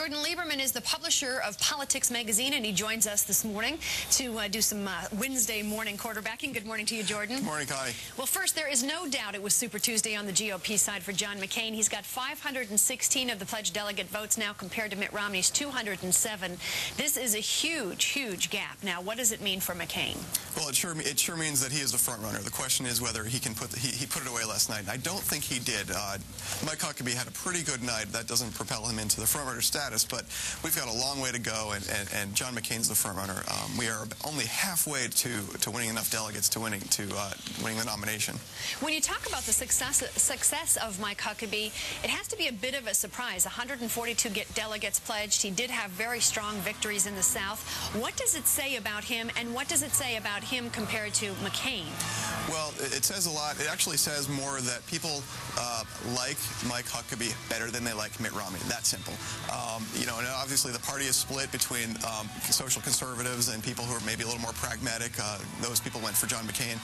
Jordan Lieberman is the publisher of Politics Magazine, and he joins us this morning to do some Wednesday morning quarterbacking. Good morning to you, Jordan. Good morning, Connie. Well, first, there is no doubt it was Super Tuesday on the GOP side for John McCain. He's got 516 of the pledged delegate votes now compared to Mitt Romney's 207. This is a huge, huge gap. Now, what does it mean for McCain? Well, it sure means that he is the front runner. The question is whether he can put he put it away last night. I don't think he did. Mike Huckabee had a pretty good night. That doesn't propel him into the front runner status, but we've got a long way to go, and John McCain's the front runner. We are only halfway to winning enough delegates to winning the nomination. When you talk about the success of Mike Huckabee, it has to be a bit of a surprise. 142 delegates pledged. He did have very strong victories in the South. What does it say about him, and what does it say about him compared to McCain? Well, it says a lot. It actually says more that people like Mike Huckabee better than they like Mitt Romney. That simple. You know, and obviously the party is split between social conservatives and people who are maybe a little more pragmatic. Those people went for John McCain.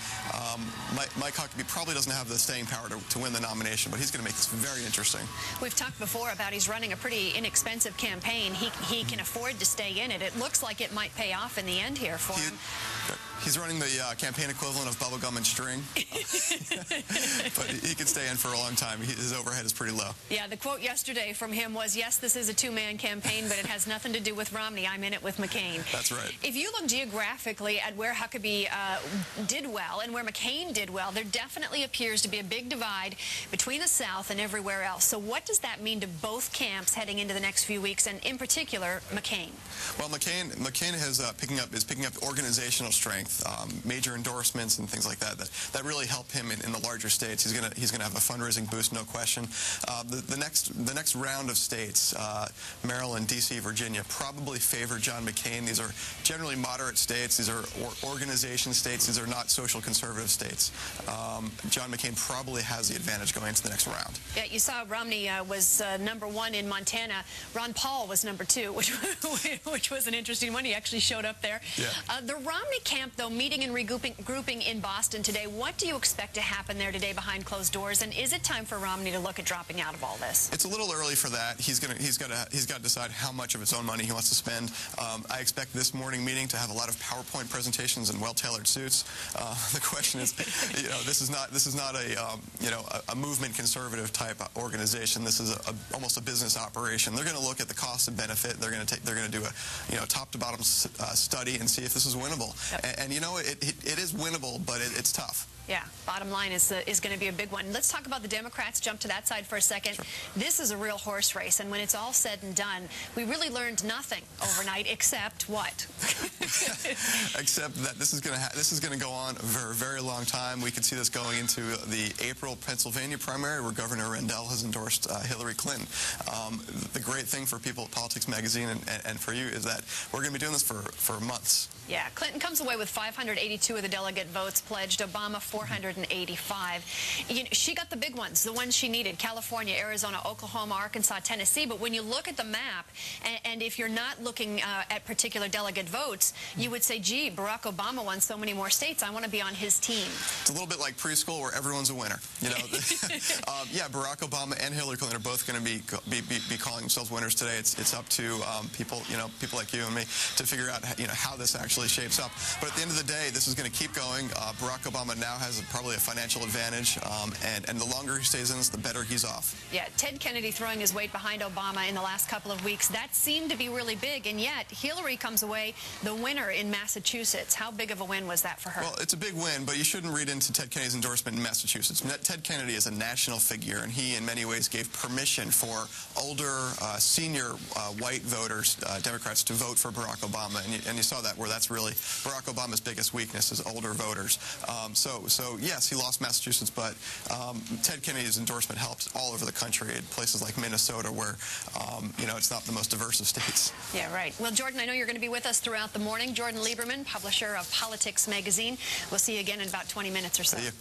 Mike Huckabee probably doesn't have the staying power to win the nomination, but he's going to make this very interesting. We've talked before about he's running a pretty inexpensive campaign. He can afford to stay in it. It looks like it might pay off in the end here for him. He's running the campaign equivalent of bubblegum and string. But he could stay in for a long time. His overhead is pretty low. Yeah, the quote yesterday from him was, yes, this is a two-man campaign, but it has nothing to do with Romney. I'm in it with McCain. That's right. If you look geographically at where Huckabee did well and where McCain did well, there definitely appears to be a big divide between the South and everywhere else. So what does that mean to both camps heading into the next few weeks, and in particular, McCain? Well, McCain is picking up organizational strength. Major endorsements and things like that that really help him in the larger states. He's gonna have a fundraising boost, no question. The next round of states, Maryland, D.C., Virginia, probably favor John McCain. These are generally moderate states. These are organization states. These are not social conservative states. John McCain probably has the advantage going into the next round. Yeah, you saw Romney was #1 in Montana. Ron Paul was #2, which was an interesting one. He actually showed up there. Yeah. The Romney camp, though, meeting and regrouping in Boston today. What do you expect to happen there today behind closed doors? And is it time for Romney to look at dropping out of all this? It's a little early for that. He's got to decide how much of his own money he wants to spend. I expect this morning meeting to have a lot of PowerPoint presentations and well-tailored suits. The question is, you know, this is not a movement conservative type organization. This is almost a business operation. They're going to look at the cost and benefit. They're going to do a top to bottom study and see if this is winnable. Yep. And you know, it is winnable, but it's tough. Yeah, bottom line is going to be a big one. Let's talk about the Democrats. Jump to that side for a second. Sure. This is a real horse race, and when it's all said and done, we really learned nothing overnight except what? Except that this is going to go on for a very long time. We could see this going into the April Pennsylvania primary, where Governor Rendell has endorsed Hillary Clinton. The great thing for people at Politics Magazine and for you is that we're going to be doing this for months. Yeah, Clinton comes away with 582 of the delegate votes pledged. Obama 485. You know, she got the big ones, the ones she needed: California, Arizona, Oklahoma, Arkansas, Tennessee. But when you look at the map, and if you're not looking at particular delegate votes, you would say, gee, Barack Obama won so many more states. I want to be on his team. It's a little bit like preschool where everyone's a winner. You know, yeah, Barack Obama and Hillary Clinton are both going to be calling themselves winners today. It's up to people like you and me to figure out how this actually shapes up. But at the end of the day, this is going to keep going. Barack Obama now has probably a financial advantage, and the longer he stays in this, the better he's off. Yeah, Ted Kennedy throwing his weight behind Obama in the last couple of weeks, that seemed to be really big, and yet Hillary comes away the winner in Massachusetts. How big of a win was that for her? Well, it's a big win, but you shouldn't read into Ted Kennedy's endorsement in Massachusetts. Ted Kennedy is a national figure, and he in many ways gave permission for older, senior white voters, Democrats, to vote for Barack Obama, and you saw that where that's really Barack Obama's biggest weakness is older voters. So yes, he lost Massachusetts, but Ted Kennedy's endorsement helped all over the country in places like Minnesota, where it's not the most diverse of states. Yeah, right. Well, Jordan, I know you're going to be with us throughout the morning. Jordan Lieberman, publisher of Politics Magazine. We'll see you again in about 20 minutes or so. See you.